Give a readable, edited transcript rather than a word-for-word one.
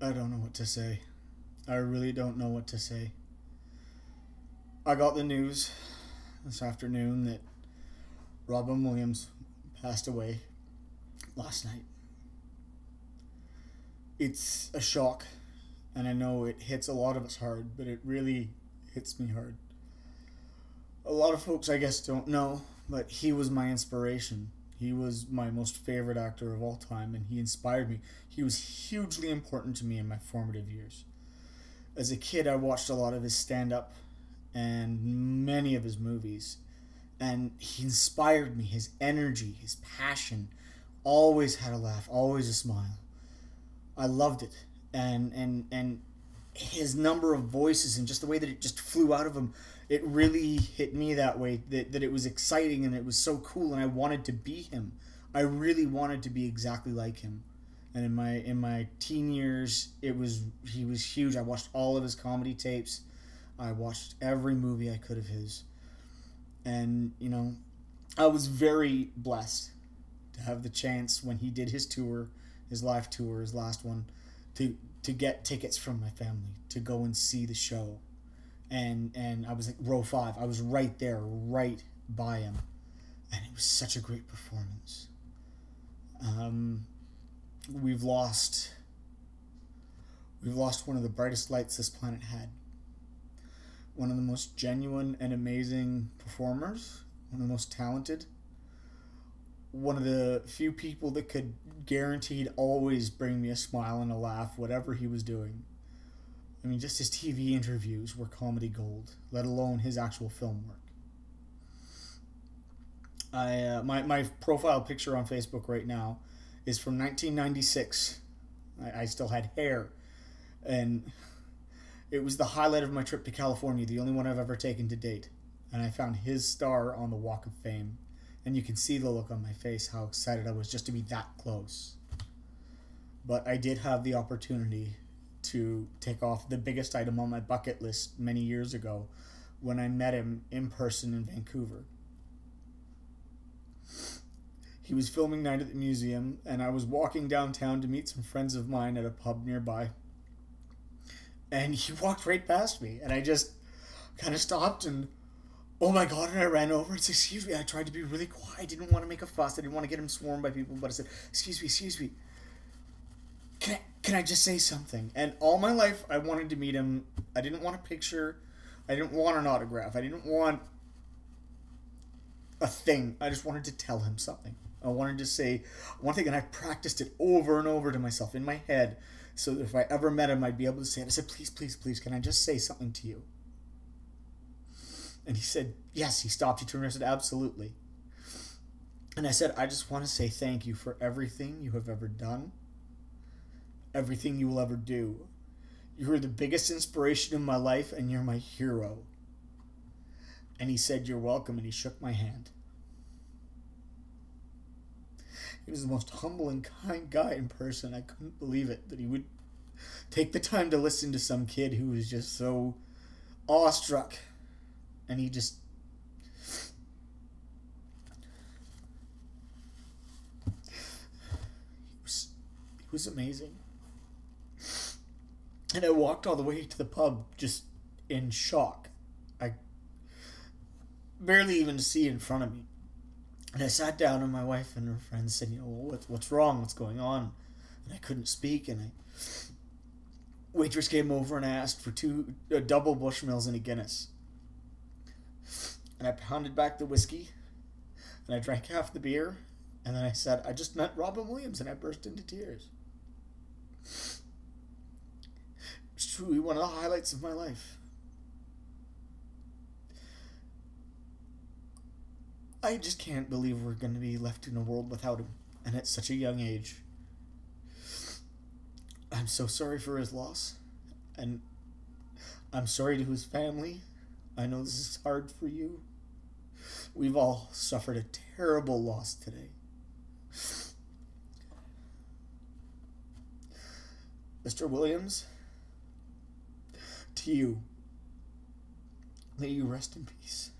I don't know what to say. I really don't know what to say. I got the news this afternoon that Robin Williams passed away last night. It's a shock, and I know it hits a lot of us hard, but it really hits me hard. A lot of folks, I guess, don't know, but he was my inspiration. He was my most favorite actor of all time, and he inspired me. He was hugely important to me in my formative years. As a kid, I watched a lot of his stand up and many of his movies, and he inspired me. His energy, his passion, always had a laugh, always a smile. I loved it, and his number of voices and just the way that it just flew out of him, it really hit me that way. That it was exciting and it was so cool, and I wanted to be him. I really wanted to be exactly like him. And in my teen years, he was huge. I watched all of his comedy tapes. I watched every movie I could of his, and I was very blessed to have the chance when he did his tour, his live tour, his last one, to get tickets from my family to go and see the show, and I was like row 5. I was right there, right by him, and it was such a great performance. We've lost one of the brightest lights this planet had. One of the most genuine and amazing performers, one of the most talented, one of the few people that could guaranteed always bring me a smile and a laugh, whatever he was doing. I mean, just his TV interviews were comedy gold, let alone his actual film work. My profile picture on Facebook right now is from 1996. I still had hair, and it was the highlight of my trip to California, the only one I've ever taken to date. And I found his star on the Walk of Fame. And you can see the look on my face, how excited I was just to be that close. But I did have the opportunity to take off the biggest item on my bucket list many years ago when I met him in person in Vancouver. He was filming Night at the Museum, and I was walking downtown to meet some friends of mine at a pub nearby. And he walked right past me, and I just kind of stopped and, oh my God, and I ran over and said, excuse me. I tried to be really quiet. I didn't want to make a fuss. I didn't want to get him swarmed by people, but I said, excuse me. Can I just say something? And all my life, I wanted to meet him. I didn't want a picture. I didn't want an autograph. I didn't want a thing. I just wanted to tell him something. I wanted to say one thing, and I practiced it over and over to myself in my head, so that if I ever met him, I'd be able to say it. I said, please, can I just say something to you? And he said, yes. He stopped. He turned around and said, absolutely. And I said, I just want to say thank you for everything you have ever done, everything you will ever do. You are the biggest inspiration in my life, and you're my hero. And he said, you're welcome, and he shook my hand. He was the most humble and kind guy in person. I couldn't believe it, that he would take the time to listen to some kid who was just so awestruck. And he was amazing. And I walked all the way to the pub just in shock. I barely even see in front of me. And I sat down, and my wife and her friends said, what's wrong? What's going on? And I couldn't speak, and waitress came over and I asked for a double Bushmills and a Guinness. And I pounded back the whiskey, and I drank half the beer, and then I said, I just met Robin Williams, and I burst into tears. It's truly one of the highlights of my life. I just can't believe we're going to be left in a world without him, and at such a young age. I'm so sorry for his loss, and I'm sorry to his family. I know this is hard for you. We've all suffered a terrible loss today. Mr. Williams, to you, may you rest in peace.